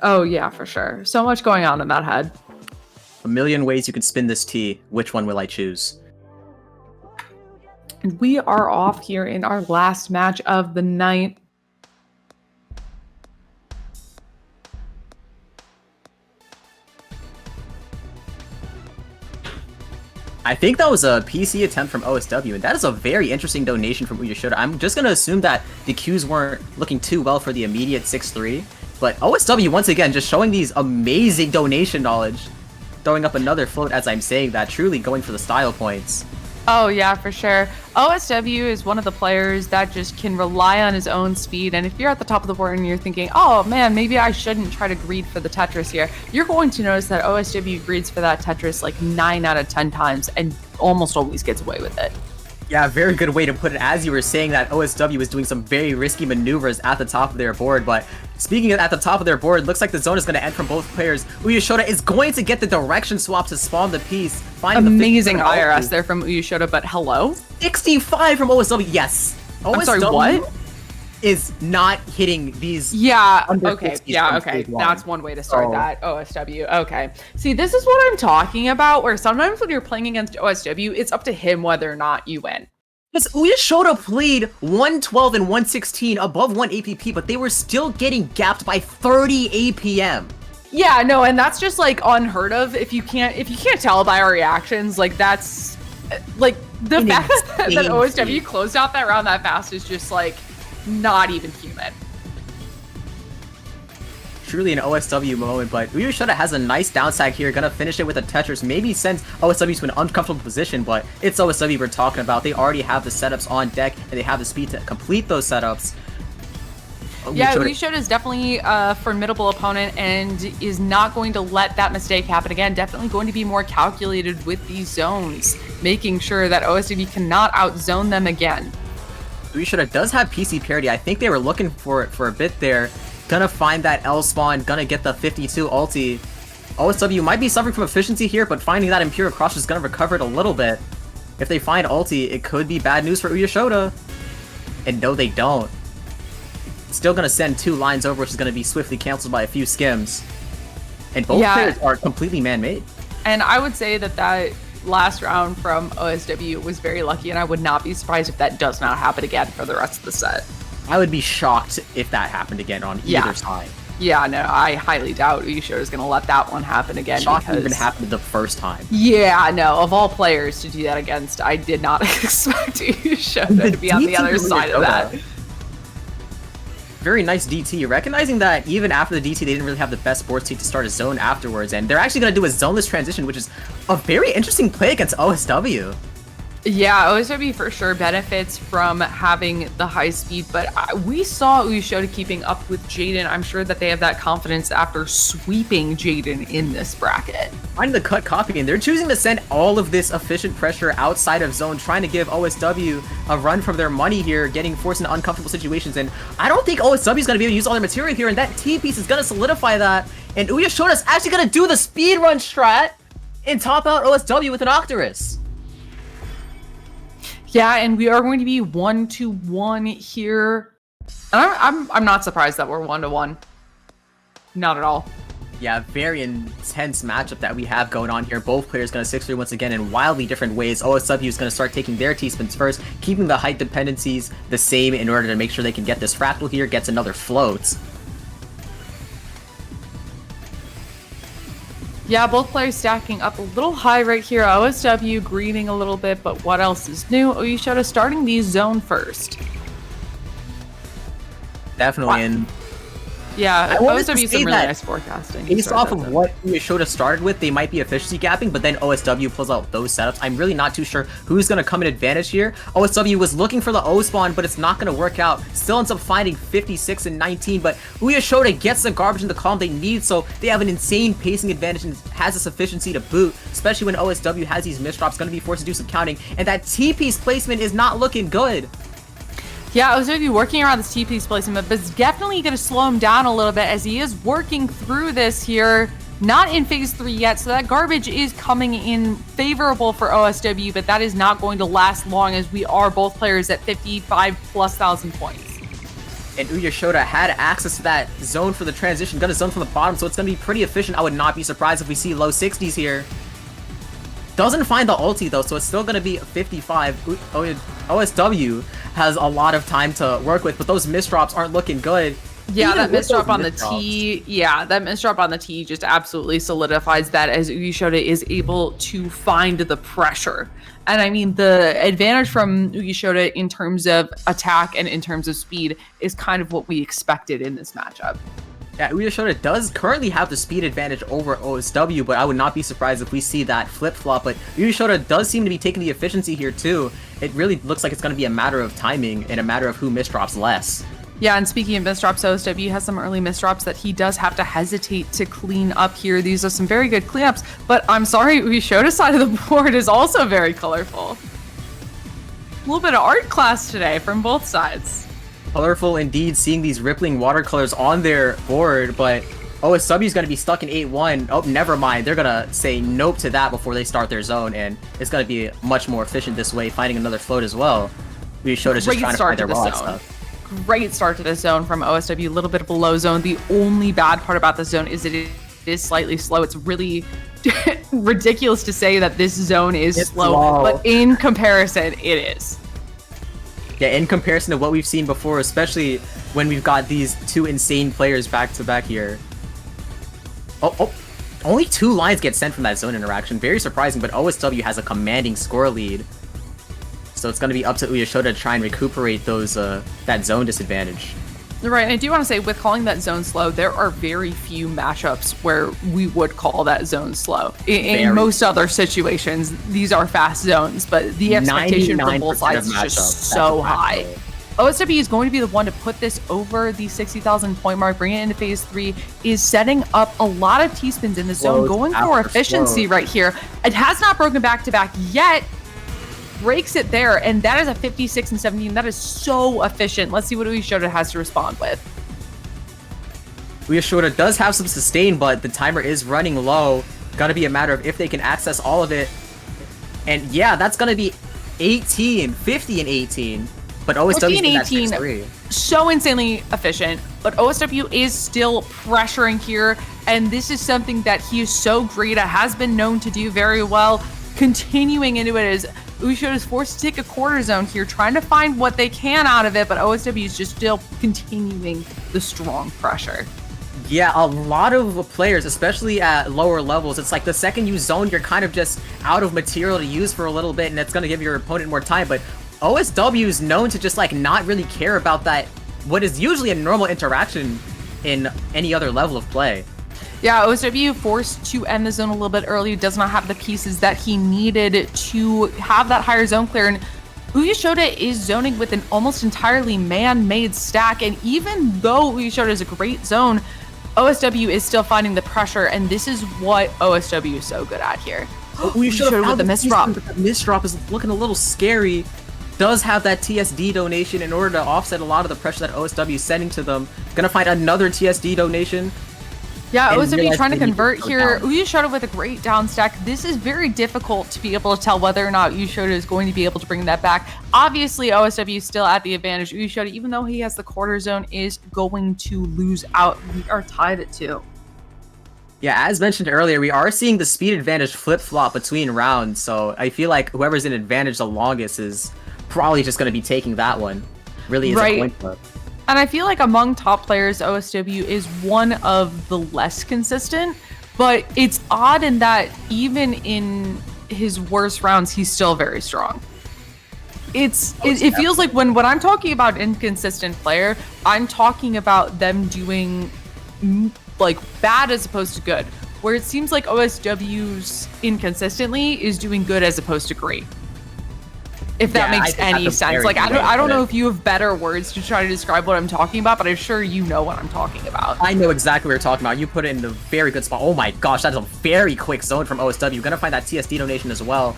Oh, yeah, for sure. So much going on in that head. A million ways you can spin this T. Which one will I choose? And we are off here in our last match of the night. I think that was a PC attempt from OSW, and that is a very interesting donation from Uyeshota. I'm just going to assume that the Qs weren't looking too well for the immediate 6-3, but OSW, once again, just showing these amazing donation knowledge, throwing up another float as I'm saying that, truly going for the style points. Oh, yeah, for sure. OSW is one of the players that just can rely on his own speed. And if you're at the top of the board and you're thinking, oh, man, maybe I shouldn't try to greed for the Tetris here, you're going to notice that OSW greeds for that Tetris like 9 out of 10 times and almost always gets away with it. Yeah, very good way to put it. As you were saying that OSW was doing some very risky maneuvers at the top of their board, but speaking of at the top of their board, looks like the zone is going to end from both players. Uyeshota is going to get the direction swap to spawn the piece. Amazing IRS there from Uyeshota, but hello? 65 from OSW, yes. I'm sorry, what? Is not hitting these. Yeah, okay, that's one way to start that. OSW, okay. See, this is what I'm talking about, where sometimes when you're playing against OSW, it's up to him whether or not you win. Because Uyeshota played 112 and 116 above 1 APP, but they were still getting gapped by 30 APM. Yeah, no, and that's just like unheard of. If you can't tell by our reactions, like that's like the fact that OSW closed out that round that fast is just like not even human. Truly an OSW moment, but Uyeshota has a nice downside here, gonna finish it with a Tetris, maybe sends OSW to an uncomfortable position, but it's OSW we're talking about. They already have the setups on deck, and they have the speed to complete those setups. Yeah, Uyeshota is definitely a formidable opponent and is not going to let that mistake happen again. Definitely going to be more calculated with these zones, making sure that OSW cannot outzone them again. Uyeshota does have PC parity. I think they were looking for it for a bit there. Gonna find that L spawn, gonna get the 52 ulti. OSW might be suffering from efficiency here, but finding that Imperial Crush is gonna recover it a little bit. If they find ulti, it could be bad news for Uyeshota. And no, they don't. Still gonna send 2 lines over, which is gonna be swiftly canceled by a few skims. And both players are completely man-made. And I would say that that last round from OSW was very lucky, and I would not be surprised if that does not happen again for the rest of the set. I would be shocked if that happened again on either side. Yeah, no, I highly doubt Uyeshota is going to let that one happen again. Shocked because even happened the first time. Yeah, no, of all players to do that against, I did not expect Uyeshota to be on the other side of that. Very nice DT, recognizing that even after the DT, they didn't really have the best board state to start a zone afterwards, and they're actually going to do a zoneless transition, which is a very interesting play against OSW. Yeah, OSW for sure benefits from having the high speed, but we saw Uyeshota keeping up with Jaden. I'm sure that they have that confidence after sweeping Jaden in this bracket. Finding the cut copy, and they're choosing to send all of this efficient pressure outside of zone, trying to give OSW a run from their money here, getting forced into uncomfortable situations, and I don't think OSW is going to be able to use all their material here, and that T-piece is going to solidify that, and Uyeshota is actually going to do the speedrun strat and top out OSW with an Octorus. Yeah, and we are going to be 1-1 here. And I'm not surprised that we're 1-1. Not at all. Yeah, very intense matchup that we have going on here. Both players going to 6-3 once again in wildly different ways. OSW is going to start taking their T-spins first, keeping the height dependencies the same in order to make sure they can get this fractal here, gets another float. Yeah, both players stacking up a little high right here. OSW greeting a little bit, but what else is new? Uyeshota starting the zone first. Definitely, and yeah, OSW some really nice forecasting. Based off of what Uyeshota started with, they might be efficiency gapping, but then OSW pulls out those setups. I'm really not too sure who's going to come in advantage here. OSW was looking for the O spawn, but it's not going to work out. Still ends up finding 56 and 19, but Uyeshota gets the garbage in the column they need, so they have an insane pacing advantage and has this efficiency to boot, especially when OSW has these misdrops, going to be forced to do some counting, and that T-piece placement is not looking good. Yeah, I was going to be working around this TP placement, but it's definitely going to slow him down a little bit as he is working through this here. Not in phase 3 yet, so that garbage is coming in favorable for OSW, but that is not going to last long as we are both players at 55,000+ points. And Uyeshota had access to that zone for the transition, gonna zone from the bottom, so it's gonna be pretty efficient. I would not be surprised if we see low 60s here. Doesn't find the ulti though, so it's still gonna be 55. OSW has a lot of time to work with, but those misdrops aren't looking good. Yeah, that misdrop on the T. Yeah, that misdrop on the T just absolutely solidifies that, as Uyeshota is able to find the pressure. And I mean, the advantage from Uyeshota in terms of attack and in terms of speed is kind of what we expected in this matchup. Yeah, Uyeshota does currently have the speed advantage over OSW, but I would not be surprised if we see that flip-flop. But Uyeshota does seem to be taking the efficiency here too. It really looks like it's going to be a matter of timing and a matter of who misdrops less. Yeah, and speaking of misdrops, OSW has some early misdrops that he does have to hesitate to clean up here. These are some very good cleanups, but I'm sorry, Uyeshota's side of the board is also very colorful. A little bit of art class today from both sides. Colorful indeed, seeing these rippling watercolors on their board, but OSW is going to be stuck in 8-1. Oh, never mind. They're going to say nope to that before they start their zone, and it's going to be much more efficient this way, finding another float as well. Uyeshota's just trying to find their wild stuff. Great start to this zone from OSW, a little bit of a low zone. The only bad part about this zone is that it is slightly slow. It's really ridiculous to say that this zone is slow, but in comparison, it is. Yeah, in comparison to what we've seen before, especially when we've got these two insane players back to back here. Oh, only 2 lines get sent from that zone interaction. Very surprising, but OSW has a commanding score lead. So it's going to be up to Uyeshota to try and recuperate those that zone disadvantage. Right, and I do want to say, with calling that zone slow, there are very few matchups where we would call that zone slow. In most other situations, these are fast zones, but the expectation from both sides is just so high. OSW is going to be the one to put this over the 60,000 point mark, bring it into phase 3, is setting up a lot of T-spins in the zone, going for efficiency right here. It has not broken back-to-back yet, breaks it there, and that is a 56 and 17. That is so efficient. Let's see what Uyeshota has to respond with. Uyeshota does have some sustain, but the timer is running low. Gotta be a matter of if they can access all of it. And yeah, that's gonna be 18, 50 and 18. But OSW in that 6-3. So insanely efficient, but OSW is still pressuring here, and this is something that he is so great at, has been known to do very well. Continuing into it is Uyeshota is forced to take a quarter zone here, trying to find what they can out of it, but OSW is just still continuing the strong pressure. Yeah, a lot of players, especially at lower levels, it's like the second you zone, you're kind of just out of material to use for a little bit, and it's going to give your opponent more time, but OSW is known to just like not really care about that, what is usually a normal interaction in any other level of play. Yeah, OSW forced to end the zone a little bit early, does not have the pieces that he needed to have that higher zone clear, and Uyeshota is zoning with an almost entirely man-made stack, and even though Uyeshota is a great zone, OSW is still finding the pressure, and this is what OSW is so good at here. Uyeshota with the misdrop. The misdrop is looking a little scary. Does have that TSD donation in order to offset a lot of the pressure that OSW is sending to them. Gonna find another TSD donation. Yeah, OSW trying to convert here. Uyeshota with a great down stack. This is very difficult to be able to tell whether or not Uyeshota is going to be able to bring that back. Obviously, OSW is still at the advantage. Uyeshota, even though he has the quarter zone, is going to lose out. We are tied at 2. Yeah, as mentioned earlier, we are seeing the speed advantage flip-flop between rounds, so I feel like whoever's in advantage the longest is probably just going to be taking that one. Really is a coin flip. And I feel like among top players, OSW is one of the less consistent, but it's odd in that even in his worst rounds, he's still very strong. It feels like when I'm talking about inconsistent player, I'm talking about them doing like bad as opposed to good, where it seems like OSW's inconsistently is doing good as opposed to great. If that makes any sense. Like, I don't know if you have better words to try to describe what I'm talking about, but I'm sure you know what I'm talking about. I know exactly what you're talking about. You put it in a very good spot. Oh my gosh, that's a very quick zone from OSW. You're gonna find that TSD donation as well.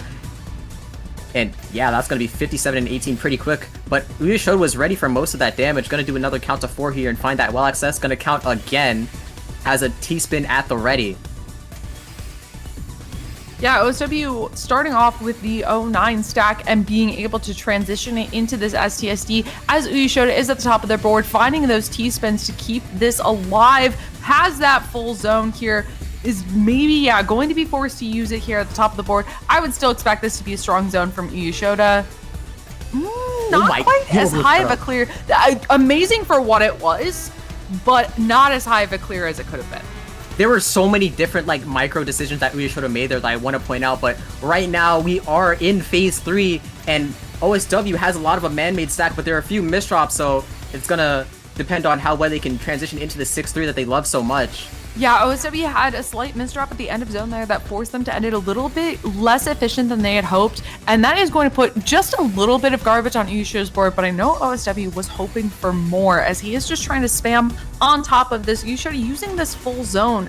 And yeah, that's gonna be 57 and 18 pretty quick. But Uyeshota was ready for most of that damage. Gonna do another count to 4 here and find that well access. Gonna count again. Has a T-spin at the ready. Yeah, OSW starting off with the 09 stack and being able to transition it into this STSD as Uyeshota is at the top of their board, finding those T-spins to keep this alive, has that full zone here, is maybe, yeah, going to be forced to use it here at the top of the board. I would still expect this to be a strong zone from Uyeshota. Not quite as high of a clear. Amazing for what it was, but not as high of a clear as it could have been. There were so many different like micro decisions that Uyeshota made there that I want to point out, but right now we are in phase 3 and OSW has a lot of a man-made stack, but there are a few misdrops, so it's gonna depend on how well they can transition into the 6-3 that they love so much. Yeah, OSW had a slight misdrop at the end of zone there that forced them to end it a little bit less efficient than they had hoped, and that is going to put just a little bit of garbage on Uyeshota's board, but I know OSW was hoping for more as he is just trying to spam on top of this. Uyeshota using this full zone,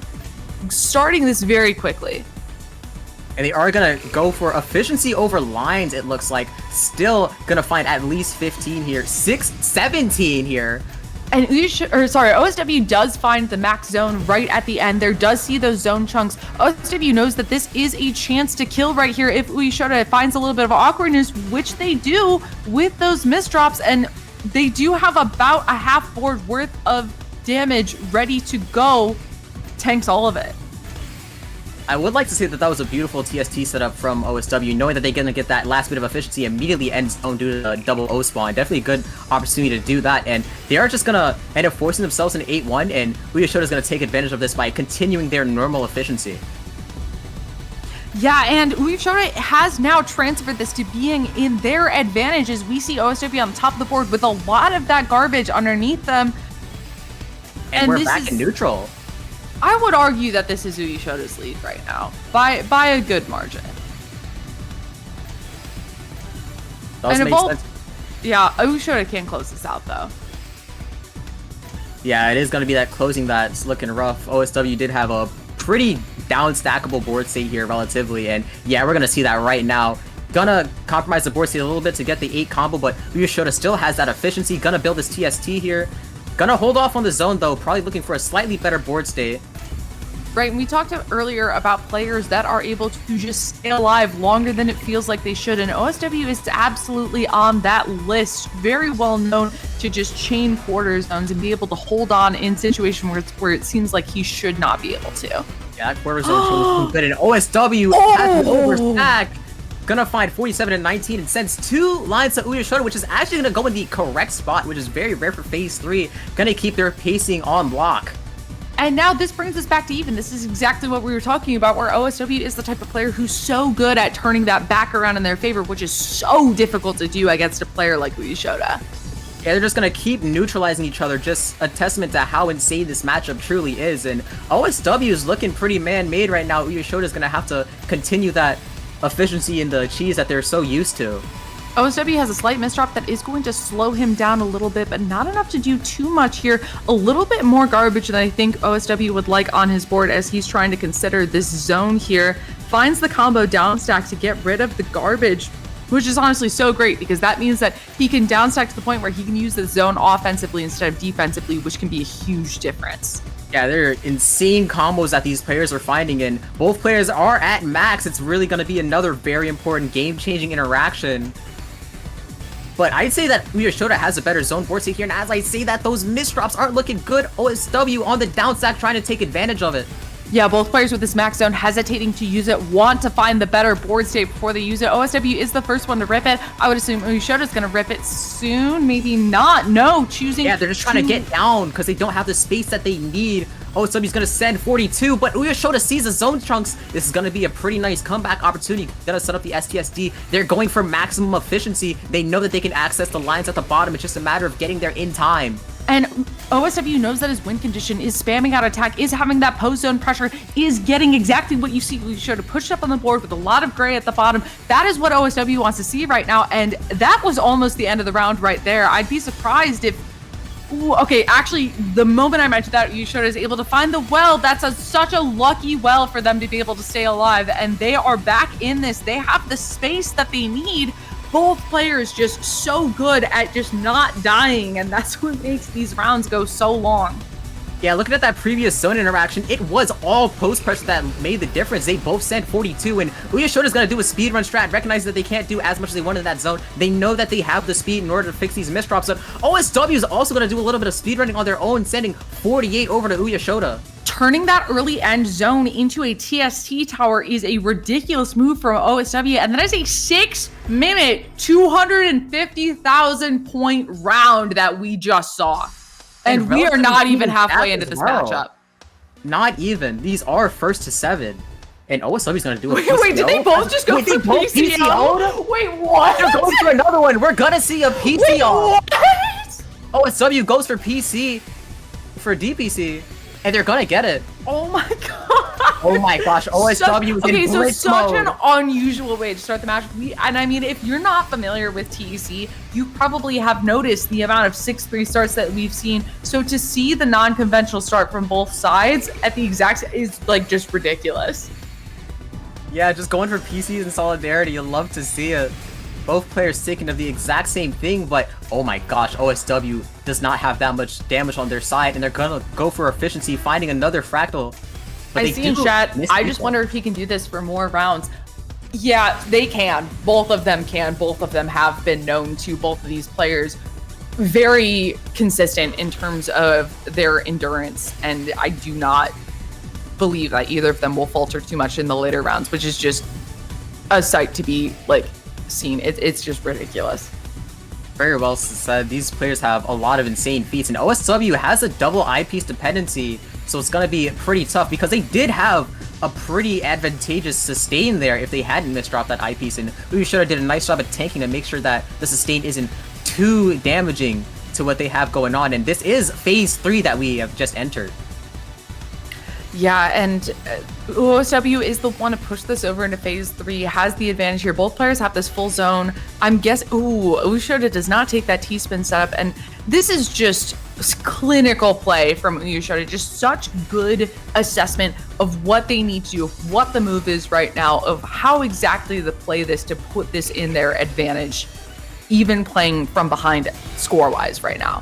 starting this very quickly. And they are gonna go for efficiency over lines, it looks like. Still gonna find at least 15 here, 17 here. And OSW does find the max zone right at the end. There does see those zone chunks. OSW knows that this is a chance to kill right here if Uyeshota finds a little bit of awkwardness, which they do with those misdrops, and they do have about a half board worth of damage ready to go. Tanks all of it. I would like to say that that was a beautiful TST setup from OSW, knowing that they're going to get that last bit of efficiency immediately end zone due to the double O spawn. Definitely a good opportunity to do that, and they are just going to end up forcing themselves in 8-1, and Uyeshota is going to take advantage of this by continuing their normal efficiency. Yeah, and Uyeshota has now transferred this to being in their advantage as we see OSW on the top of the board with a lot of that garbage underneath them. And we're back in neutral. I would argue that this is Uyeshota's lead right now, by a good margin. Does make sense. Yeah, Uyeshota can close this out though. Yeah, it is going to be that closing that's looking rough. OSW did have a pretty down-stackable board state here relatively, and yeah, we're going to see that right now. Gonna compromise the board state a little bit to get the 8 combo, but Uyeshota still has that efficiency. Gonna build this TST here. Gonna hold off on the zone though, probably looking for a slightly better board state. Right, and we talked earlier about players that are able to just stay alive longer than it feels like they should, and OSW is absolutely on that list. Very well known to just chain quarter zones and be able to hold on in situations where it seems like he should not be able to. Yeah, that quarter zone is good, and OSW has an overstack. Gonna find 47 and 19 and sends 2 lines to Uyeshota, which is actually gonna go in the correct spot, which is very rare for phase 3. Gonna keep their pacing on block. And now this brings us back to even. This is exactly what we were talking about, where OSW is the type of player who's so good at turning that back around in their favor, which is so difficult to do against a player like Uyeshota. Yeah, they're just gonna keep neutralizing each other, just a testament to how insane this matchup truly is. And OSW is looking pretty man-made right now. Uyeshota is gonna have to continue that efficiency in the cheese that they're so used to. OSW has a slight misdrop that is going to slow him down a little bit, but not enough to do too much here. A little bit more garbage than I think OSW would like on his board as he's trying to consider this zone here. Finds the combo down stack to get rid of the garbage, which is honestly so great because that means that he can down stack to the point where he can use the zone offensively instead of defensively, which can be a huge difference. Yeah, there are insane combos that these players are finding, and both players are at max. It's really going to be another very important game-changing interaction. But I'd say that Uyeshota has a better zone board state here, and as I say that, those misdrops aren't looking good. OSW on the down stack trying to take advantage of it. Yeah, both players with this max zone hesitating to use it, want to find the better board state before they use it. OSW is the first one to rip it. I would assume Uyeshota's going to rip it soon, maybe not. No, choosing. Yeah, they're just trying to get down because they don't have the space that they need. OSW's going to send 42, but Uyeshota sees the zone chunks. This is going to be a pretty nice comeback opportunity. Going to set up the STSD. They're going for maximum efficiency. They know that they can access the lines at the bottom. It's just a matter of getting there in time. And OSW knows that his win condition is spamming out attack, is having that post zone pressure, is getting exactly what you see Uyeshota pushed up on the board with a lot of gray at the bottom. That is what OSW wants to see right now, and that was almost the end of the round right there. I'd be surprised if... Ooh, okay, actually, the moment I mentioned that, Uyeshota is able to find the well. That's such a lucky well for them to be able to stay alive, and they are back in this. They have the space that they need. Both players just so good at just not dying, and that's what makes these rounds go so long. Yeah, looking at that previous zone interaction, it was all post pressure that made the difference. They both sent 42, and Uyeshota's gonna do a speedrun strat, recognize that they can't do as much as they want in that zone. They know that they have the speed in order to fix these misdrops, but OSW is also gonna do a little bit of speedrunning on their own, sending 48 over to Uyeshota. Turning that early end zone into a TST tower is a ridiculous move from OSW, and that is a 6-minute, 250,000 point round that we just saw. And we are not even halfway into this matchup. Not even. These are first to 7. And OSW's gonna do it. Wait, did they both just go for PCO? Wait, what? They're going for another one. We're gonna see a PCO. OSW goes for PC, for DPC, and they're gonna get it. Oh my god. Oh my gosh, OSW is in blitz mode. Such an unusual way to start the match. And I mean, if you're not familiar with TEC, you probably have noticed the amount of 6-3 starts that we've seen. So to see the non-conventional start from both sides at the exact is like just ridiculous. Yeah, just going for PCs in solidarity. You'll love to see it. Both players thinking of the exact same thing, but oh my gosh, OSW does not have that much damage on their side, and they're gonna go for efficiency, finding another fractal. I see in chat, I just wonder if he can do this for more rounds. Yeah, they can. Both of them can. Both of them have been known to. Both of these players very consistent in terms of their endurance, and I do not believe that either of them will falter too much in the later rounds, which is just a sight to be like seen. It's just ridiculous. Very well said. These players have a lot of insane feats, and OSW has a double eyepiece dependency, so it's gonna be pretty tough because they did have a pretty advantageous sustain there if they hadn't misdropped that eyepiece, and Uyeshota did a nice job at tanking to make sure that the sustain isn't too damaging to what they have going on, and this is phase 3 that we have just entered. Yeah, and OSW is the one to push this over into phase 3, has the advantage here. Both players have this full zone. I'm guessing, Uyeshota does not take that T-spin setup, and this is just clinical play from Uyeshota. Just such good assessment of what they need to do, of what the move is right now, of how exactly to play this to put this in their advantage, even playing from behind score-wise right now.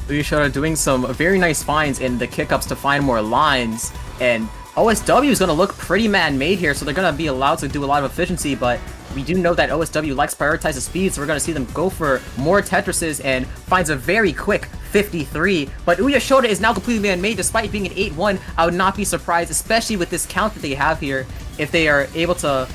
Uyeshota doing some very nice finds in the kick-ups to find more lines, and OSW is going to look pretty man-made here, so they're going to be allowed to do a lot of efficiency, but we do know that OSW likes to prioritize the speed, so we're going to see them go for more Tetrises and finds a very quick 53, but Uyeshota is now completely man-made despite being an 8-1. I would not be surprised, especially with this count that they have here, if they are able to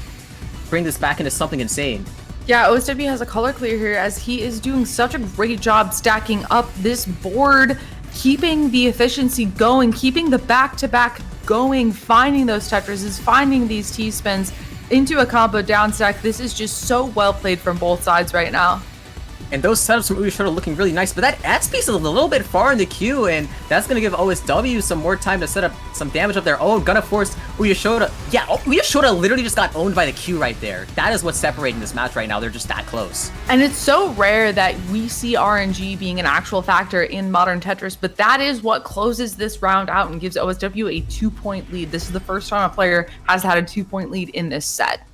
bring this back into something insane. Yeah, OSW has a color clear here as he is doing such a great job stacking up this board, keeping the efficiency going, keeping the back-to-back going, finding those Tetrises, finding these T-spins into a combo down stack. This is just so well played from both sides right now. And those setups from Uyeshota looking really nice, but that X piece is a little bit far in the queue, and that's going to give OSW some more time to set up some damage of their own. Gonna force Uyeshota. Yeah, Uyeshota literally just got owned by the queue right there. That is what's separating this match right now. They're just that close. And it's so rare that we see RNG being an actual factor in modern Tetris, but that is what closes this round out and gives OSW a 2-point lead. This is the first time a player has had a 2-point lead in this set.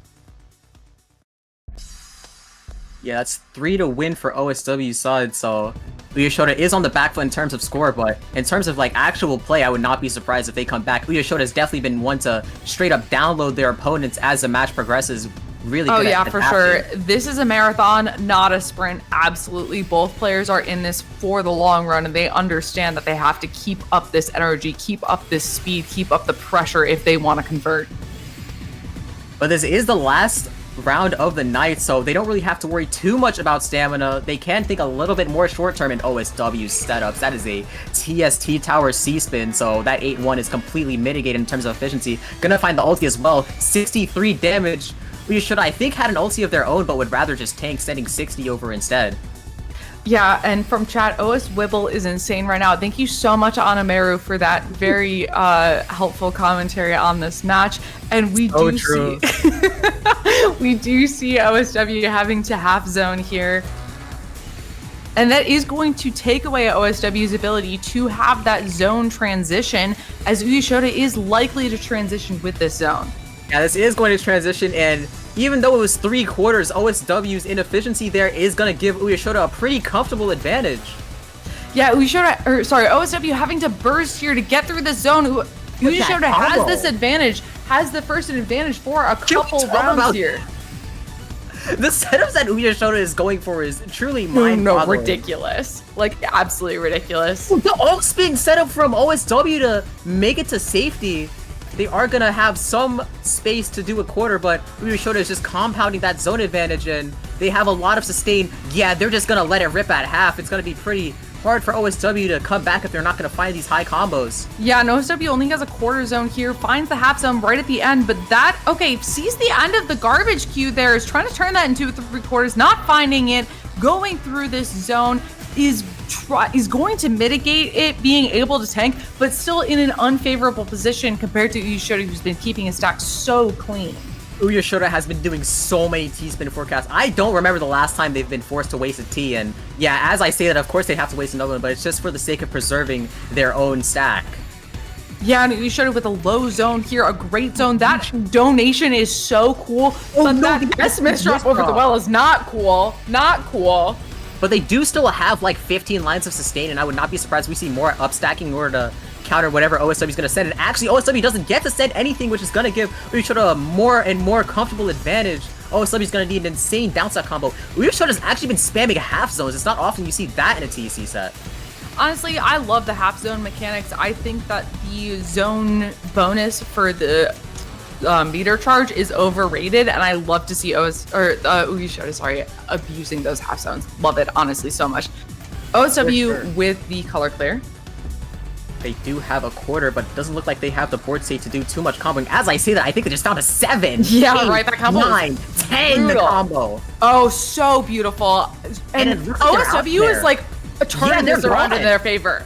Yeah, that's 3 to win for OSW side, so Uyeshota is on the back foot in terms of score, but in terms of like actual play, I would not be surprised if they come back. Uyeshota has definitely been one to straight up download their opponents as the match progresses. Really good. Oh yeah, for sure. This is a marathon, not a sprint. Absolutely. Both players are in this for the long run, and they understand that they have to keep up this energy, keep up this speed, keep up the pressure if they want to convert. But this is the last round of the night, so they don't really have to worry too much about stamina. They can think a little bit more short-term in OSW setups. That is a TST tower C-spin, so that 8-1 is completely mitigated in terms of efficiency. Gonna find the ulti as well. 63 damage. Uyeshota, I think, had an ulti of their own, but would rather just tank, sending 60 over instead. Yeah, and from chat, OSWibble is insane right now. Thank you so much, Anameru, for that very helpful commentary on this match. And we do see we do see OSW having to half zone here. And that is going to take away OSW's ability to have that zone transition, as Uyeshota is likely to transition with this zone. Yeah, this is going to transition, and even though it was 3/4, OSW's inefficiency there is going to give Uyeshota a pretty comfortable advantage. Yeah, Uyeshota, or sorry, OSW having to burst here to get through this zone. Uyeshota has this advantage, has the first advantage for a couple rounds here. The setups that Uyeshota is going for is truly mind-boggling. Ridiculous. Like, absolutely ridiculous. The all-spin setup from OSW to make it to safety. They are gonna have some space to do a quarter, but Uyeshota is just compounding that zone advantage, and they have a lot of sustain. Yeah, they're just gonna let it rip at half. It's gonna be pretty hard for OSW to come back if they're not going to find these high combos. Yeah, and OSW only has a quarter zone here, finds the half zone right at the end, but that, okay, sees the end of the garbage queue there, is trying to turn that into a 3/4, not finding it, going through this zone, is going to mitigate it being able to tank, but still in an unfavorable position compared to Uyeshota, who's been keeping his stack so clean. Uyeshota has been doing so many T-spin forecasts. I don't remember the last time they've been forced to waste a T, and yeah, as I say that, of course they have to waste another one, but it's just for the sake of preserving their own stack. Yeah, and Uyeshota with a low zone here, a great zone. That donation is so cool, but that misdrop over the well is not cool. Not cool. But they do still have like 15 lines of sustain, and I would not be surprised if we see more upstacking in order to counter whatever OSW is going to send. And actually, OSW doesn't get to send anything, which is going to give Uyeshota a more and more comfortable advantage. OSW is going to need an insane downside combo. Uyeshota has actually been spamming half zones. It's not often you see that in a TEC set. Honestly, I love the half zone mechanics. I think that the zone bonus for the meter charge is overrated, and I love to see Uyeshota, abusing those half zones. Love it, honestly, so much. OSW with the color clear. They do have a quarter, but it doesn't look like they have the board state to do too much comboing. As I say that, I think they just found a 7. Yeah, 8, right, that combo 9, 10 the combo. Oh, so beautiful. And OSW is like turning this around in their favor.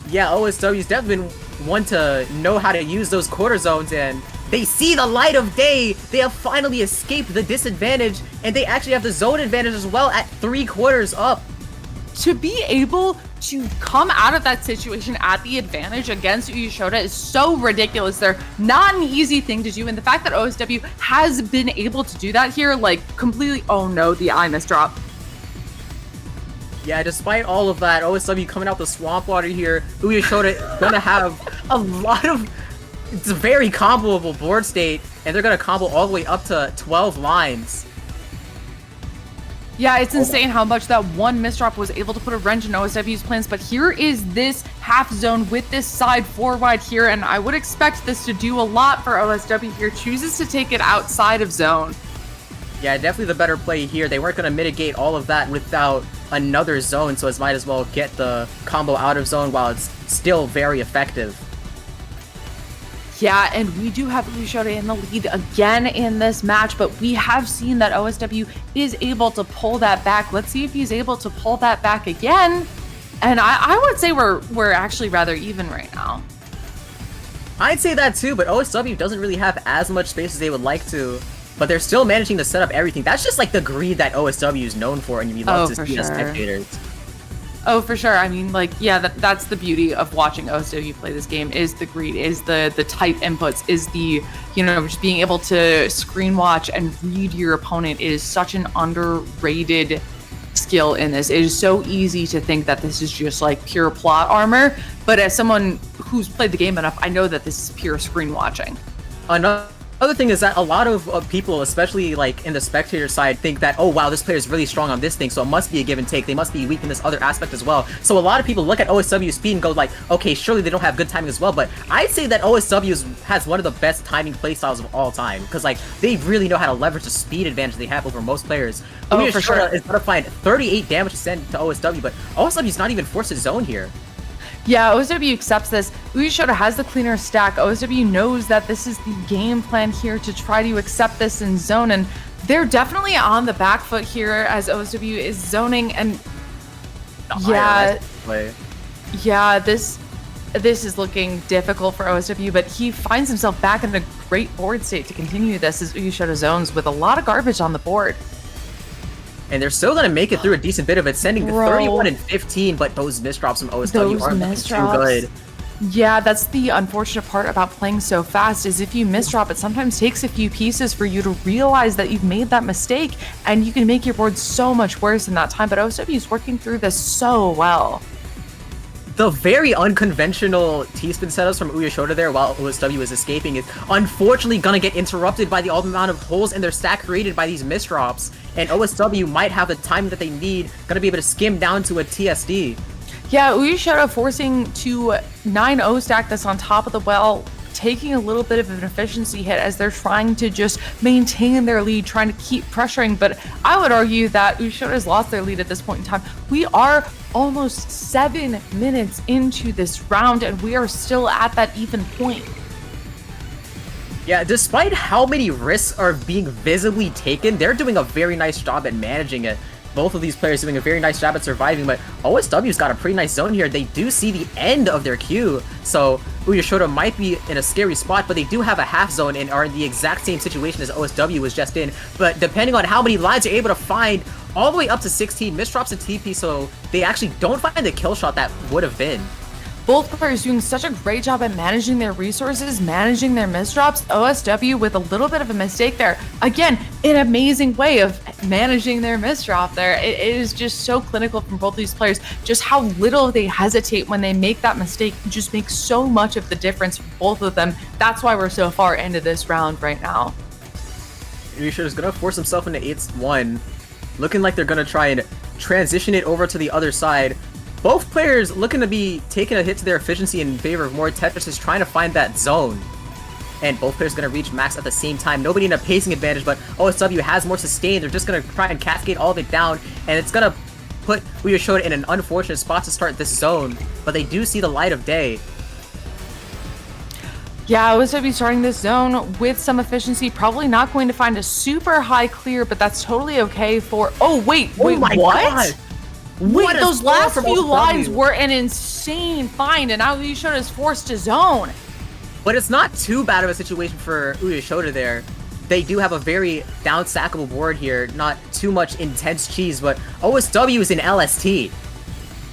Yeah, OSW's definitely been one to know how to use those quarter zones, and they see the light of day. They have finally escaped the disadvantage, and they actually have the zone advantage as well at 3/4 up. To be able to come out of that situation at the advantage against Uyeshota is so ridiculous. They're not an easy thing to do, and the fact that OSW has been able to do that here, like, completely, oh no, the eye misdrop. Yeah, despite all of that, OSW coming out the swamp water here, Uyeshota gonna have a lot of, it's a very comboable board state, and they're gonna combo all the way up to 12 lines. Yeah, it's insane how much that one misdrop was able to put a wrench in OSW's plans, but here is this half zone with this side 4-wide here, and I would expect this to do a lot for OSW here. Chooses to take it outside of zone. Yeah, definitely the better play here. They weren't going to mitigate all of that without another zone, so it might as well get the combo out of zone while it's still very effective. Yeah, and we do have Uyeshota in the lead again in this match, but we have seen that OSW is able to pull that back. Let's see if he's able to pull that back again. And I would say we're actually rather even right now. I'd say that too, but OSW doesn't really have as much space as they would like to. But they're still managing to set up everything. That's just like the greed that OSW is known for, and you love to see as spectators. Oh, for sure. I mean, like, yeah, that's the beauty of watching OSW play this game, is the greed, is the type inputs, is the, you know, just being able to screen watch and read your opponent is such an underrated skill in this. It is so easy to think that this is just like pure plot armor, but as someone who's played the game enough, I know that this is pure screen watching. Another thing is that a lot of people, especially like in the spectator side, think that, oh wow, this player is really strong on this thing, so it must be a give and take. They must be weak in this other aspect as well. So a lot of people look at OSW's speed and go like, okay, surely they don't have good timing as well. But I'd say that OSW has one of the best timing playstyles of all time, because like they really know how to leverage the speed advantage they have over most players. Oh, for sure. Is going to find 38 damage to send to OSW, but OSW's not even forced to zone here. Yeah, OSW accepts this. Uyeshota has the cleaner stack. OSW knows that this is the game plan here to try to accept this in zone, and they're definitely on the back foot here as OSW is zoning, and yeah, this is looking difficult for OSW, but he finds himself back in a great board state to continue this as Uyeshota zones with a lot of garbage on the board. And they're still going to make it through a decent bit of it, sending to 31 and 15, but those misdrops from OSW aren't too good. Yeah, that's the unfortunate part about playing so fast is if you misdrop, it sometimes takes a few pieces for you to realize that you've made that mistake, and you can make your board so much worse in that time, but OSW is working through this so well. The very unconventional T-spin setups from Uyeshota there while OSW is escaping is unfortunately gonna get interrupted by the amount of holes in their stack created by these misdrops, and OSW might have the time that they need, gonna be able to skim down to a TSD. Yeah, Uyeshota forcing to 9-0 stack this on top of the well, taking a little bit of an efficiency hit as they're trying to just maintain their lead, trying to keep pressuring. But I would argue that Uyeshota has lost their lead at this point in time. We are almost 7 minutes into this round, and we are still at that even point. Yeah, despite how many risks are being visibly taken, they're doing a very nice job at managing it. Both of these players doing a very nice job at surviving, but OSW's got a pretty nice zone here. They do see the end of their queue, so Uyeshota might be in a scary spot, but they do have a half zone and are in the exact same situation as OSW was just in. But depending on how many lines you're able to find, all the way up to 16, misdrops a TP, so they actually don't find the kill shot that would have been. Both players doing such a great job at managing their resources, managing their misdrops. OSW with a little bit of a mistake there. Again, an amazing way of managing their misdrop there. It is just so clinical from both these players. Just how little they hesitate when they make that mistake just makes so much of the difference for both of them. That's why we're so far into this round right now. Uyeshota is going to force himself into 8-1. Looking like they're going to try and transition it over to the other side. Both players looking to be taking a hit to their efficiency in favor of more. Tetris is trying to find that zone. And both players going to reach max at the same time. Nobody in a pacing advantage, but OSW has more sustain. They're just going to try and cascade all of it down. And it's going to put Uyeshota in an unfortunate spot to start this zone. But they do see the light of day. Yeah, OSW starting this zone with some efficiency. Probably not going to find a super high clear, but that's totally okay for... Oh, wait, what? God. Wait, those last few lines were an insane find, and now Uyeshota is forced to zone. But it's not too bad of a situation for Uyeshota there. They do have a very down-stackable board here, not too much intense cheese, but OSW is in LST.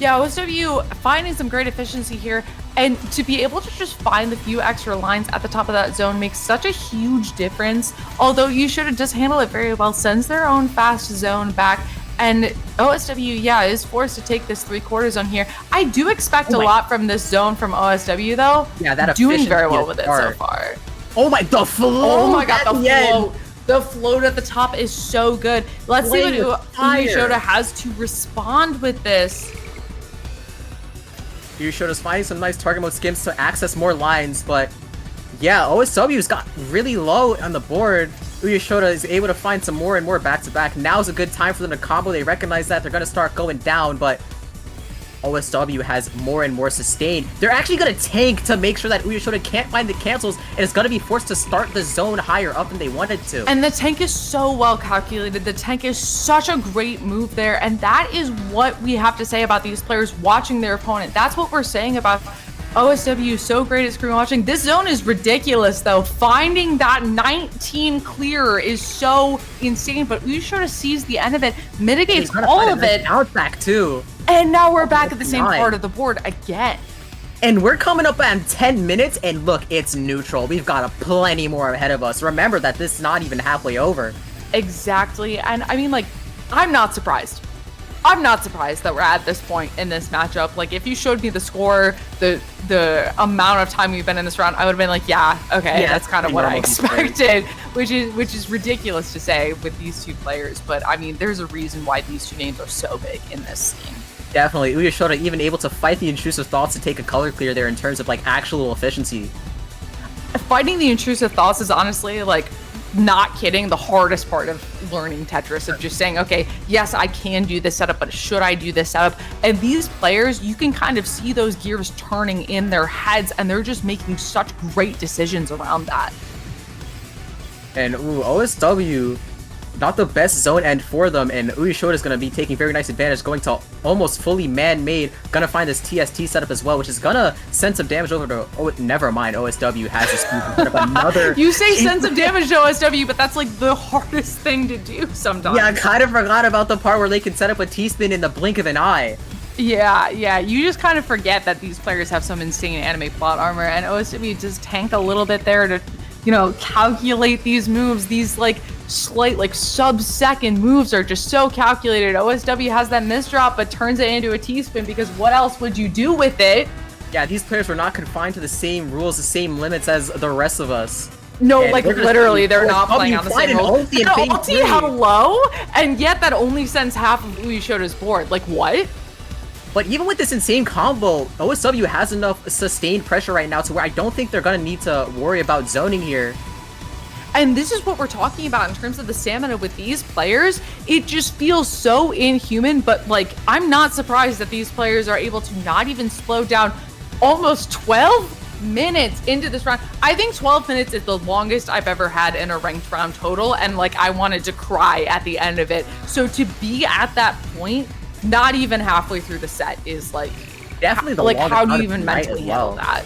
Yeah, OSW finding some great efficiency here, and to be able to just find the few extra lines at the top of that zone makes such a huge difference. Although Uyeshota does handle it very well, sends their own fast zone back, and OSW, yeah, is forced to take this 3/4 zone here. I do expect a lot from this zone from OSW, though. Yeah, that doing very well with it so far. Oh my, the float! Oh my god, the float! The float at the top is so good. Let's see what Uyeshota has to respond with this. Uyeshota's finding some nice target mode skims to access more lines, but yeah, OSW's got really low on the board. Uyeshota is able to find some more and more back-to-back. Now's a good time for them to combo. They recognize that they're going to start going down, but OSW has more and more sustain. They're actually going to tank to make sure that Uyeshota can't find the cancels, and is going to be forced to start the zone higher up than they wanted to. And the tank is so well calculated. The tank is such a great move there, and that is what we have to say about these players watching their opponent. That's what we're saying about OSW, so great at screen watching. This zone is ridiculous, though. Finding that 19 clear is so insane, but Uyeshota sees the end of it, mitigates all of it. Outback too. And now we're back at the same part of the board again. And we're coming up on 10 minutes, and look, it's neutral. We've got plenty more ahead of us. Remember that this is not even halfway over. Exactly, and I mean, like, I'm not surprised. I'm not surprised that we're at this point in this matchup. Like, if you showed me the score, the amount of time we've been in this round, I would have been like, yeah, okay, yeah, that's kind of what I expected, which is ridiculous to say with these two players. But I mean, there's a reason why these two names are so big in this scene. Definitely, Uyeshota even able to fight the intrusive thoughts to take a color clear there in terms of like actual efficiency. Fighting the intrusive thoughts is honestly, like, not kidding, the hardest part of learning Tetris, of just saying, okay, yes, I can do this setup, but should I do this setup? And these players, you can kind of see those gears turning in their heads, and they're just making such great decisions around that. And OSW, not the best zone end for them, and Uyeshota is going to be taking very nice advantage, going to almost fully man-made, going to find this TST setup as well, which is going to send some damage over to, oh, never mind, OSW has this set up another... You say send some damage to OSW, but that's like the hardest thing to do sometimes. Yeah, I kind of forgot about the part where they can set up a T-spin in the blink of an eye. Yeah, you just kind of forget that these players have some insane anime plot armor, and OSW just tank a little bit there to, calculate these moves. These like slight, like sub-second moves are just so calculated. OSW has that misdrop, but turns it into a T-spin because what else would you do with it? Yeah, these players were not confined to the same rules, the same limits as the rest of us. No, and like literally, they're not playing on the same rules. Ulti, hello? And yet that only sends half of Uyeshota's board. Like, what? But even with this insane combo, OSW has enough sustained pressure right now to where I don't think they're going to need to worry about zoning here. And this is what we're talking about in terms of the stamina with these players. It just feels so inhuman, but like, I'm not surprised that these players are able to not even slow down almost 12 minutes into this round. I think 12 minutes is the longest I've ever had in a ranked round total, and like, I wanted to cry at the end of it. So to be at that point, not even halfway through the set is like definitely the like how do you longest even mentally handle that?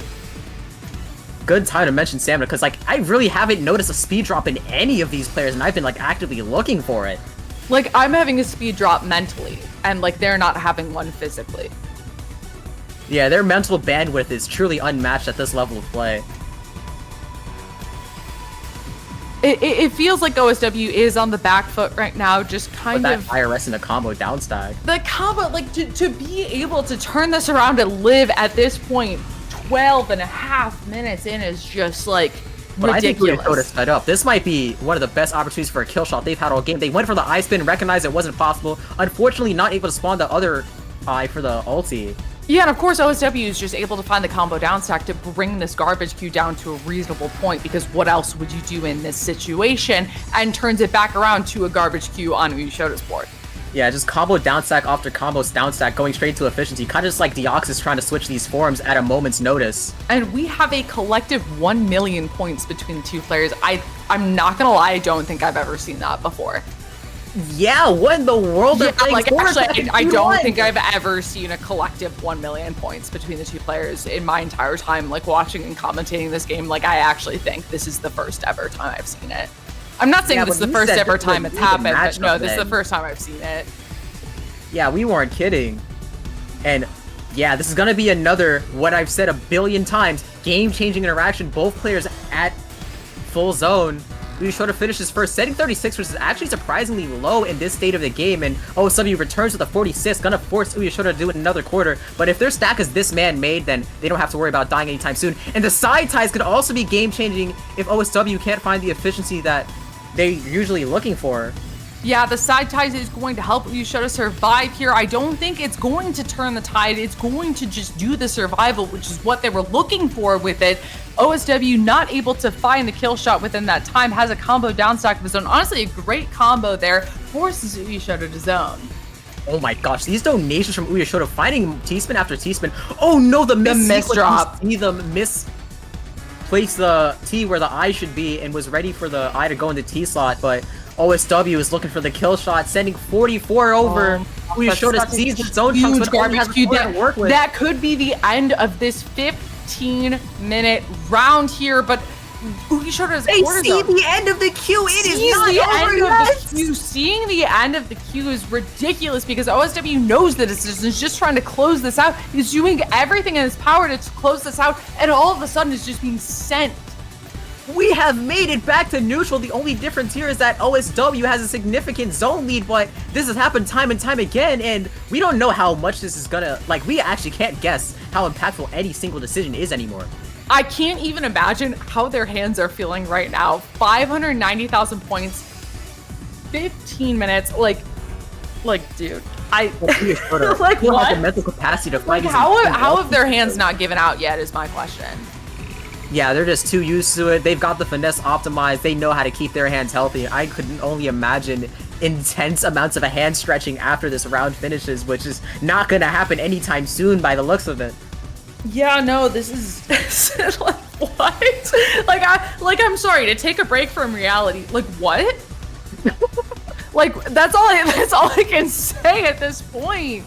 Good time to mention stamina, because like I really haven't noticed a speed drop in any of these players, and I've been like actively looking for it. Like I'm having a speed drop mentally, and like they're not having one physically. Yeah, their mental bandwidth is truly unmatched at this level of play. It feels like OSW is on the back foot right now, just kind of IRS in a combo down stack. The combo, like to be able to turn this around and live at this point 12 and a half minutes in is just like but ridiculous. I think Uyeshota sped up. This might be one of the best opportunities for a kill shot they've had all game. They went for the eye spin, recognized it wasn't possible. Unfortunately, not able to spawn the other eye for the ulti. Yeah, and of course OSW is just able to find the combo down stack to bring this garbage queue down to a reasonable point, because what else would you do in this situation? And turns it back around to a garbage queue on Uyeshota's board. Yeah, just combo down stack after combo down stack, going straight to efficiency. Kind of just like Deoxys trying to switch these forms at a moment's notice. And we have a collective 1 million points between the two players. I'm not gonna lie, I don't think I've ever seen that before. Yeah, what in the world? Yeah, like actually, I don't think I've ever seen a collective 1 million points between the two players in my entire time, like watching and commentating this game. Like I actually think this is the first ever time I've seen it. I'm not saying this is the first ever time it's happened, but no, this is the first time I've seen it. Yeah, we weren't kidding. And yeah, this is gonna be another, what I've said a billion times, game-changing interaction. Both players at full zone. Uyeshota finishes first, setting 36, which is actually surprisingly low in this state of the game, and OSW returns with a 46, gonna force Uyeshota to do it in another quarter. But if their stack is this man-made, then they don't have to worry about dying anytime soon. And the side ties could also be game-changing if OSW can't find the efficiency that they're usually looking for. Yeah, the side ties is going to help Uyeshota survive here. I don't think it's going to turn the tide. It's going to just do the survival, which is what they were looking for with it. OSW not able to find the kill shot within that time, has a combo down stack of his own. Honestly, a great combo there, forces Uyeshota to zone. Oh my gosh, these donations from Uyeshota, finding T-spin after T-spin. Oh no, the miss drop. See the place the T where the I should be and was ready for the I to go in the T slot, but OSW is looking for the kill shot, sending 44 over. Uyeshota sees his own chunks, but garbage queue that could be the end of this 15-minute round here, but Uyeshota's quarter see the end of the queue. It is not the over end yet. of the queue. Seeing the end of the queue is ridiculous because OSW knows that it's just trying to close this out. He's doing everything in his power to close this out, and all of a sudden it's just being sent. We have made it back to neutral. The only difference here is that OSW has a significant zone lead, but this has happened time and time again, and we don't know how much this is gonna, like, we actually can't guess how impactful any single decision is anymore. I can't even imagine how their hands are feeling right now. 590,000 points, 15 minutes, like, dude, like what? Have the mental capacity to fight. Like, how have their hands not given out yet is my question. Yeah, they're just too used to it. They've got the finesse optimized. They know how to keep their hands healthy. I could only imagine intense amounts of hand stretching after this round finishes, which is not going to happen anytime soon by the looks of it. Yeah, no, this is like, what? I'm sorry, to take a break from reality. Like, what? Like, that's all I can say at this point.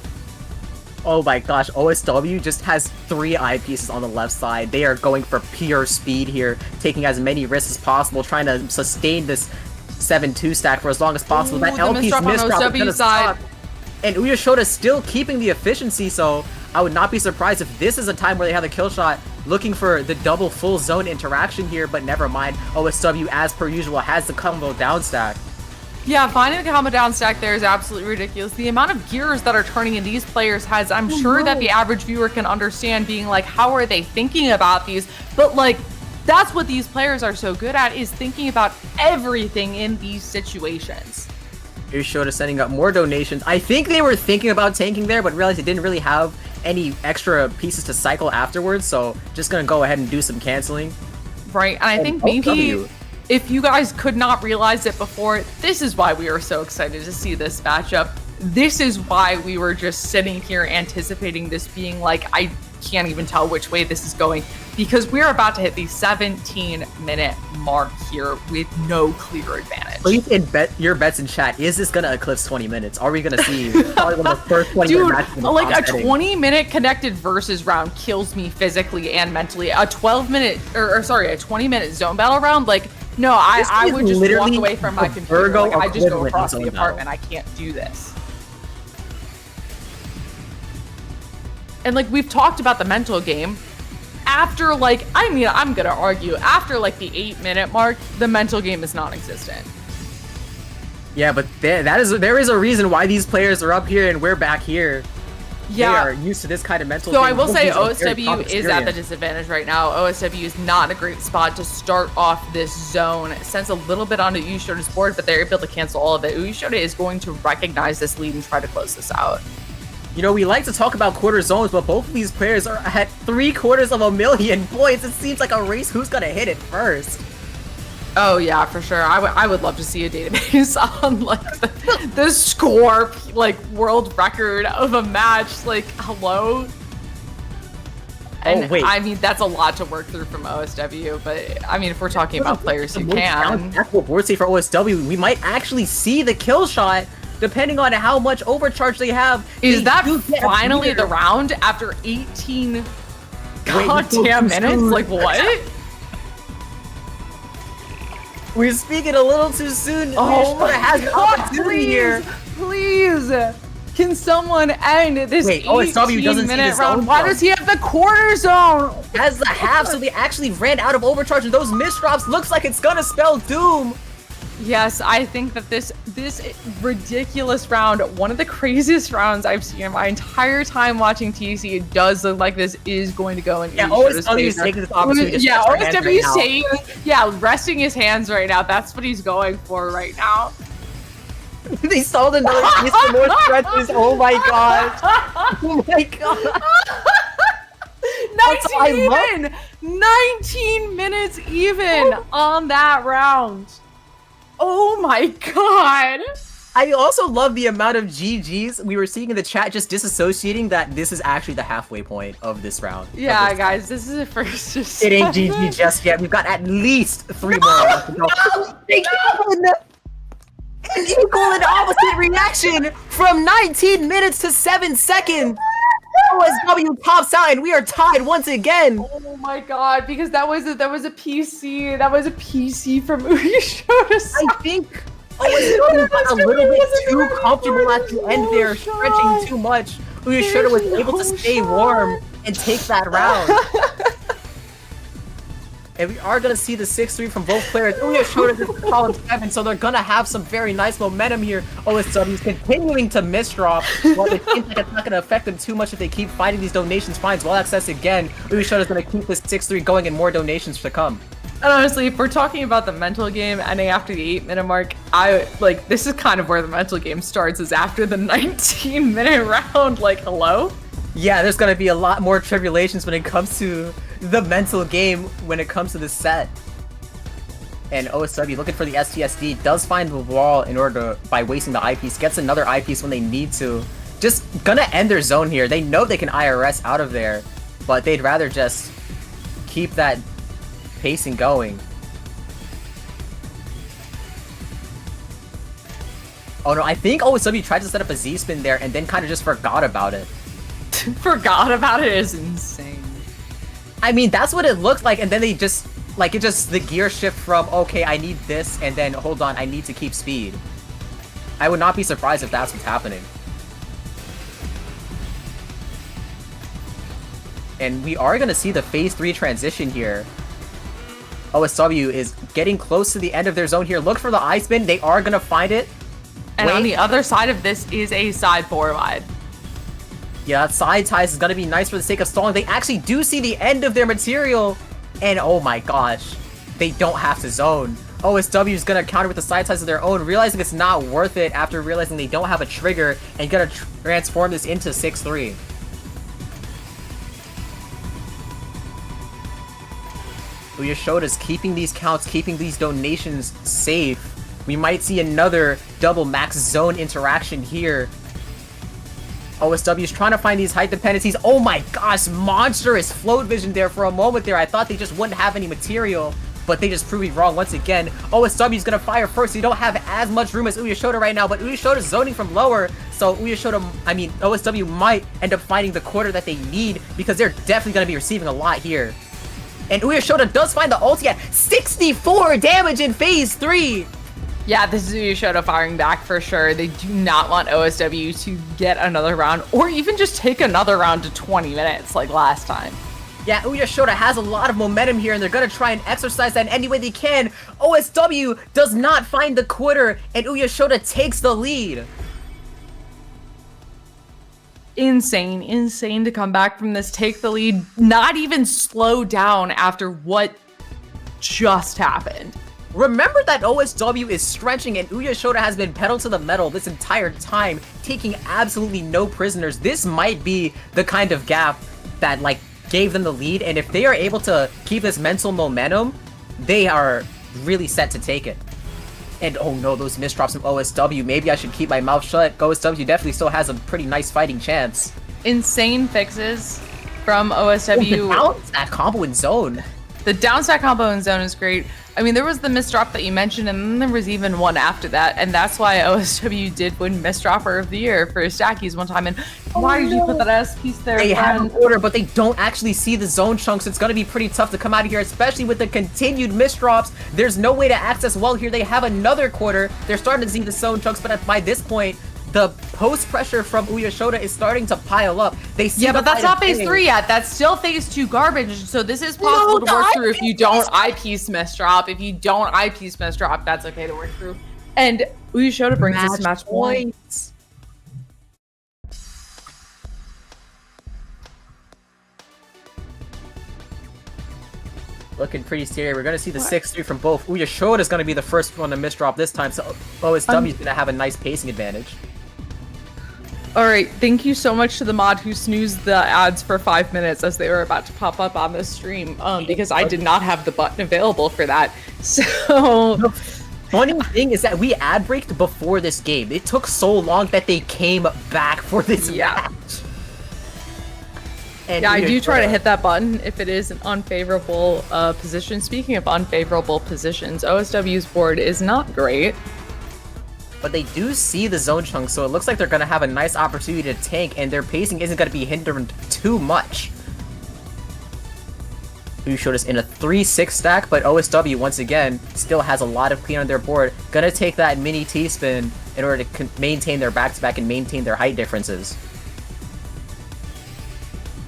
Oh my gosh, OSW just has 3 eyepieces on the left side. They are going for pure speed here, taking as many risks as possible, trying to sustain this 7-2 stack for as long as possible. Ooh, that LP's misdrop is gonna stop. And Uyeshota still keeping the efficiency, so I would not be surprised if this is a time where they have a kill shot looking for the double full zone interaction here, but never mind. OSW, as per usual, has the combo down stack. Yeah, finding the combo down stack there is absolutely ridiculous. The amount of gears that are turning in these players has, I'm sure that the average viewer can understand, being like, how are they thinking about these? But like, that's what these players are so good at, is thinking about everything in these situations. Uyeshota setting up more donations. I think they were thinking about tanking there, but realized they didn't really have any extra pieces to cycle afterwards, so just gonna go ahead and do some canceling. Right, and I think maybe if you guys could not realize it before, this is why we were so excited to see this matchup. This is why we were just sitting here anticipating this being like, I can't even tell which way this is going, because we're about to hit the 17-minute mark here with no clear advantage. Please bet your bets in chat. Is this gonna eclipse 20 minutes? Are we gonna see probably one of the first 20 minute matches? Dude, like a 20-minute connected versus round kills me physically and mentally. A 20-minute zone battle round, like, no, I would just walk away from my computer. Like, I just go across the apartment. I can't do this. And like, we've talked about the mental game. After like, I mean, I'm gonna argue, after like the 8-minute mark, the mental game is non-existent. Yeah, but there is a reason why these players are up here and we're back here. Yeah. They are used to this kind of mental game. So I will say OSW is at the disadvantage right now. OSW is not in a great spot to start off this zone. Sends a little bit onto Uyeshota's board, but they're able to cancel all of it. Uyeshota is going to recognize this lead and try to close this out. You know, we like to talk about quarter zones, but both of these players are at 750,000 points. It seems like a race who's gonna hit it first. Oh yeah, for sure. I would love to see a database on like the score, like world record of a match. Like, hello. And wait. I mean, that's a lot to work through from OSW, but I mean, if we're talking about players who can. That's what board say for OSW. We might actually see the kill shot, depending on how much overcharge they have. Is that finally the round after 18 goddamn minutes? Like, what? We're speaking a little too soon. Oh my has an opportunity here. Please. Can someone end this 18-minute round? Why does he have the quarter zone? Has the half, so they actually ran out of overcharge, and those misdrops looks like it's gonna spell doom. Yes, I think that this ridiculous round, one of the craziest rounds I've seen in my entire time watching TC, it does look like this is going to go in. Yeah, OSW is taking this opportunity. Yeah, OSW is saying, resting his hands right now. That's what he's going for right now. They sold another piece for more stretches. Oh my god. Oh my god. 19 minutes even on that round. Oh my god! I also love the amount of GGs we were seeing in the chat, just disassociating that this is actually the halfway point of this round. Yeah, guys, this is the first. It ain't GG just yet. We've got at least 3 more left to go. An equal and opposite reaction from 19 minutes to 7 seconds. OSW pops out and we are tied once again. Oh my god, because that was a PC. That was a PC from Uyeshota. I think OSW got a little bit too comfortable at the end there, stretching too much. Uyeshota was able to stay warm and take that round. And we are going to see the 6-3 from both players. Uyeshota is column 7, so they're going to have some very nice momentum here. OSW is continuing to misdrop, while it seems like it's not going to affect them too much if they keep fighting these donations. Finds well access again. Uyeshota is going to keep this 6-3 going and more donations to come. And honestly, if we're talking about the mental game ending after the 8-minute mark, this is kind of where the mental game starts, is after the 19-minute round. Like, hello? Yeah, there's going to be a lot more tribulations when it comes to the mental game when it comes to this set. And OSW looking for the STSD, does find the wall in order to, by wasting the eyepiece, gets another eyepiece when they need to. Just gonna end their zone here. They know they can IRS out of there, but they'd rather just keep that pacing going. Oh no, I think OSW tried to set up a Z-spin there and then kind of just forgot about it. Forgot about it is insane. I mean, that's what it looked like, and then they just, the gear shift from, okay, I need this, and then, hold on, I need to keep speed. I would not be surprised if that's what's happening. And we are going to see the phase 3 transition here. OSW is getting close to the end of their zone here. Look for the I spin. They are going to find it. And on the other side of this is a side 4-wide. Yeah, that side ties is going to be nice for the sake of stalling. They actually do see the end of their material. And oh my gosh, they don't have to zone. OSW is going to counter with the side ties of their own, realizing it's not worth it after realizing they don't have a trigger and going to transform this into 6-3. Uyeshota's keeping these counts, keeping these donations safe. We might see another double max zone interaction here. OSW is trying to find these height dependencies. Oh my gosh, monstrous float vision there for a moment there. I thought they just wouldn't have any material, but they just proved me wrong once again. OSW is going to fire first. So you don't have as much room as Uyeshota right now, but Uyeshota is zoning from lower. So OSW might end up finding the quarter that they need because they're definitely going to be receiving a lot here. And Uyeshota does find the ulti at 64 damage in phase 3. Yeah, this is Uyeshota firing back for sure. They do not want OSW to get another round or even just take another round to 20 minutes like last time. Yeah, Uyeshota has a lot of momentum here, and they're going to try and exercise that in any way they can. OSW does not find the quarter, and Uyeshota takes the lead. Insane to come back from this, take the lead, not even slow down after what just happened. Remember that OSW is stretching and Uyeshota has been pedal to the metal this entire time, taking absolutely no prisoners. This might be the kind of gap that gave them the lead, and if they are able to keep this mental momentum, they are really set to take it. And oh no, those misdrops from OSW. Maybe I should keep my mouth shut. OSW definitely still has a pretty nice fighting chance. Insane fixes from OSW. Oh, the that combo in zone. The downstack combo in zone is great. I mean, there was the misdrop that you mentioned, and then there was even one after that, and that's why OSW did win Misdropper of the Year for Stackies one time. And why did you put that S piece there? They have an order, but they don't actually see the zone chunks. It's going to be pretty tough to come out of here, especially with the continued misdrops. There's no way to access well here. They have another quarter. They're starting to see the zone chunks, but by this point, the post pressure from Uyeshota is starting to pile up. They see but that's not phase 3 yet. That's still phase 2 garbage. So this is possible to work through if you don't eyepiece misdrop. If you don't eyepiece misdrop, that's okay to work through. And Uyeshota brings us to match points. Looking pretty scary. We're going to see the 6-3 from both. Uyeshota is going to be the first one to misdrop this time, so OSW is going to have a nice pacing advantage. All right, thank you so much to the mod who snoozed the ads for 5 minutes as they were about to pop up on the stream, because I did not have the button available for that. So the funny thing is that we ad breaked before this game. It took so long that they came back for this match. And I do try to hit that button if it is an unfavorable position. Speaking of unfavorable positions, OSW's board is not great. But they do see the zone chunks, so it looks like they're going to have a nice opportunity to tank, and their pacing isn't going to be hindered too much. You showed us in a 3-6 stack, but OSW, once again, still has a lot of clean on their board. Gonna take that mini T-spin in order to maintain their back-to-back and maintain their height differences.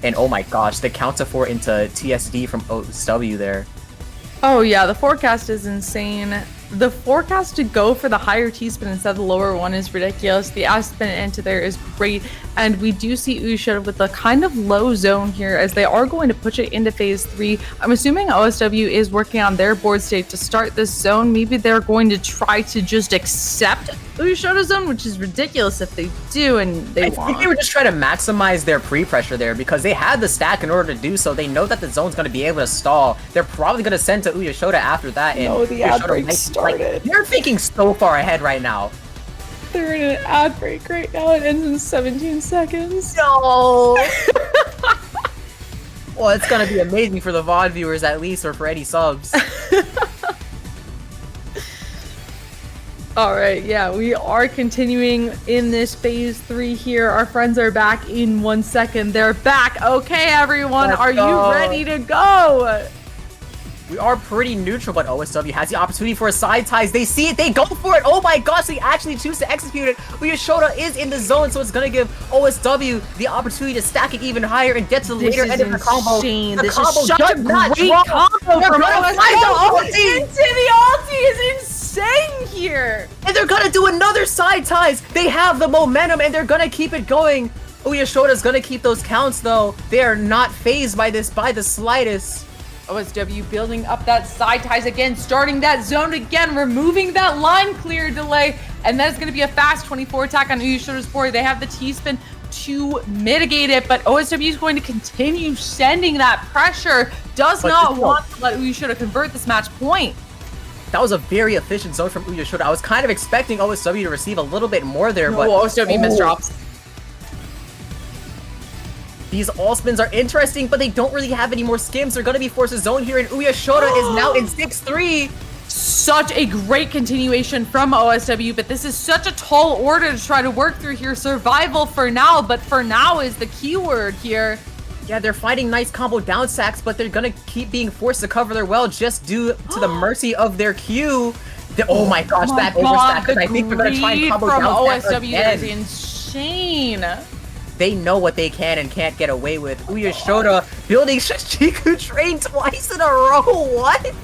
And oh my gosh, the counter 4 into TSD from OSW there. Oh yeah, the forecast is insane. The forecast to go for the higher T-spin instead of the lower one is ridiculous. The S-spin into there is great. And we do see Uyeshota with a kind of low zone here as they are going to push it into phase 3. I'm assuming OSW is working on their board state to start this zone. Maybe they're going to try to just accept Uyeshota's zone, which is ridiculous if they do, and I think they were just trying to maximize their pre-pressure there because they had the stack in order to do so. They know that the zone's going to be able to stall. They're probably going to send to Uyeshota after that. And the ad break started. They're thinking so far ahead right now. They're in an ad break right now. It ends in 17 seconds. No! Well, it's going to be amazing for the VOD viewers at least, or for any subs. Alright, yeah, we are continuing in this phase 3 here. Our friends are back in 1 second. They're back. Okay, everyone, are you ready to go? We are pretty neutral, but OSW has the opportunity for a side ties. They see it, they go for it. Oh my gosh, they actually choose to execute it. Uyeshota is in the zone, so it's gonna give OSW the opportunity to stack it even higher and get to the later end of the combo. This is such a great combo from OSW. Into the ulti is insane here. And they're gonna do another side ties. They have the momentum and they're gonna keep it going. Uyeshota's gonna keep those counts though. They are not phased by this by the slightest. OSW building up that side ties again, starting that zone again, removing that line clear delay, and that is going to be a fast 24 attack on Uyeshota's board. They have the T-spin to mitigate it, but OSW is going to continue sending that pressure. Does not want to let Uyeshota convert this match point. That was a very efficient zone from Uyeshota. I was kind of expecting OSW to receive a little bit more there, but OSW misdrops. These all spins are interesting, but they don't really have any more skims. They're going to be forced to zone here, and Uyeshota is now in 6-3. Such a great continuation from OSW, but this is such a tall order to try to work through here. Survival for now, but for now is the keyword here. Yeah, they're fighting nice combo down sacks, but they're going to keep being forced to cover their well just due to the mercy of their Q. Oh my gosh, that overstack. I think they're going to try and combo down sacks again. Is insane. They know what they can and can't get away with. Uyeshota building Shichiku Train twice in a row. What?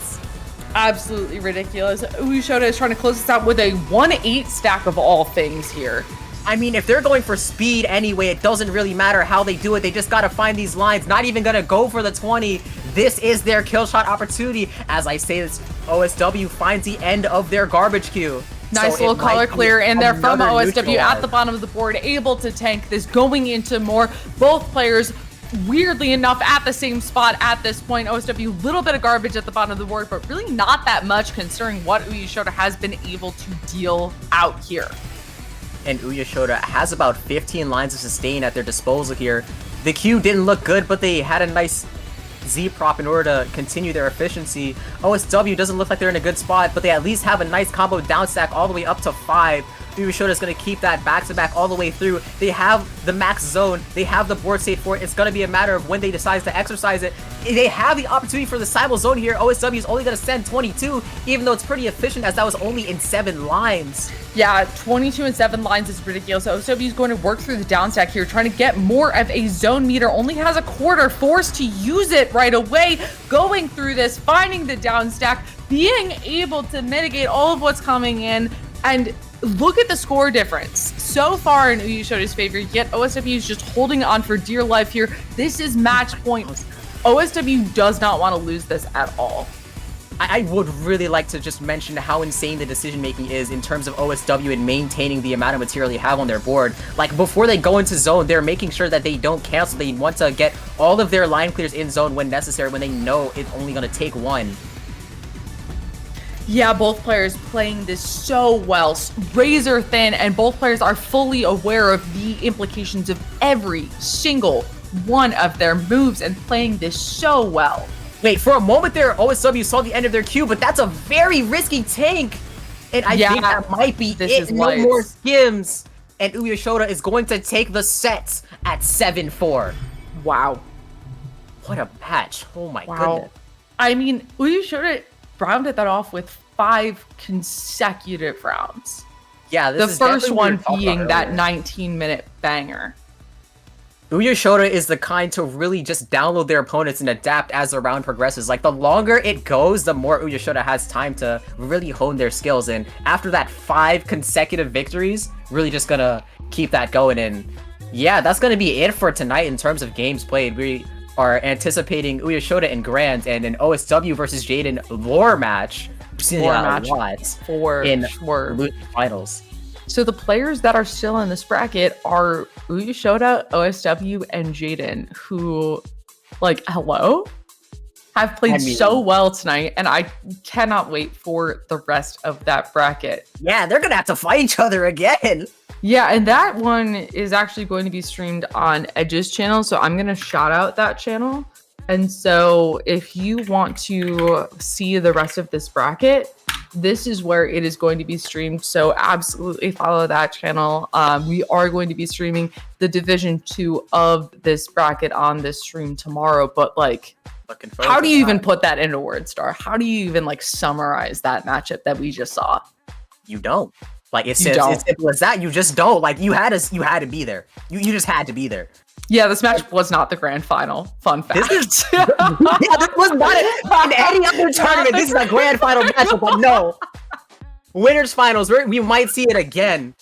Absolutely ridiculous. Uyeshota is trying to close this out with a 1-8 stack of all things here. I mean, if they're going for speed anyway, it doesn't really matter how they do it. They just got to find these lines. Not even going to go for the 20. This is their kill shot opportunity. As I say this, OSW finds the end of their garbage queue. Nice little color clear in there from OSW at the bottom of the board, able to tank this, going into more. Both players, weirdly enough, at the same spot at this point. OSW, little bit of garbage at the bottom of the board, but really not that much considering what Uyeshota has been able to deal out here. And Uyeshota has about 15 lines of sustain at their disposal here. The Q didn't look good, but they had a nice Z-prop in order to continue their efficiency. OSW doesn't look like they're in a good spot, but they at least have a nice combo down stack all the way up to 5. Uyeshota is going to keep that back-to-back all the way through. They have the max zone. They have the board state for it. It's going to be a matter of when they decide to exercise it. They have the opportunity for the simul zone here. OSW is only going to send 22, even though it's pretty efficient as that was only in 7 lines. Yeah, 22 and 7 lines is ridiculous. OSW is going to work through the down stack here, trying to get more of a zone meter. Only has a quarter, forced to use it right away. Going through this, finding the down stack, being able to mitigate all of what's coming in, and look at the score difference so far in Uyeshota's favor, yet OSW is just holding on for dear life here. This is match point. OSW does not want to lose this at all. I would really like to just mention how insane the decision-making is in terms of OSW and maintaining the amount of material they have on their board. Like, before they go into zone, they're making sure that they don't cancel. They want to get all of their line clears in zone when necessary, when they know it's only going to take one. Yeah, both players playing this so well, razor thin, and both players are fully aware of the implications of every single one of their moves and playing this so well. Wait, for a moment there, OSW saw the end of their queue, but that's a very risky tank. And I think that might be it. No more skims. And Uyeshota is going to take the sets at 7-4. Wow. What a match. Oh my goodness. I mean, Uyeshota rounded that off with 5 consecutive rounds. Yeah, the first one being that 19-minute banger. Uyeshota is the kind to really just download their opponents and adapt as the round progresses. Like, the longer it goes, the more Uyeshota has time to really hone their skills. And after that 5 consecutive victories, really just gonna keep that going. And yeah, that's gonna be it for tonight in terms of games played. We are anticipating Uyeshota in Grand and an OSW versus Jaden lore match. Lore match for in sure. Finals. So the players that are still in this bracket are Uyeshota, OSW, and Jaden, who, like, hello? Have played so well tonight, and I cannot wait for the rest of that bracket. Yeah, they're gonna have to fight each other again. Yeah, and that one is actually going to be streamed on Edge's channel, so I'm gonna shout out that channel. And so if you want to see the rest of this bracket, this is where it is going to be streamed. So absolutely follow that channel. We are going to be streaming the Division 2 of this bracket on this stream tomorrow. But like, Looking forward How to do you even that. put that into word, Star? How do you even like summarize that matchup that we just saw? You don't. Like it's You as don't. simple as that. You just don't. Like you had to be there. You just had to be there. Yeah, this match was not the grand final. Fun fact. This yeah, this was not in any other tournament. This is a grand final matchup, but no. Winners finals. We might see it again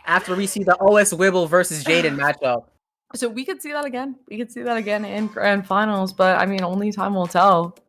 after we see the OSW versus Jaden matchup. So we could see that again. We could see that again in grand finals, but I mean, only time will tell.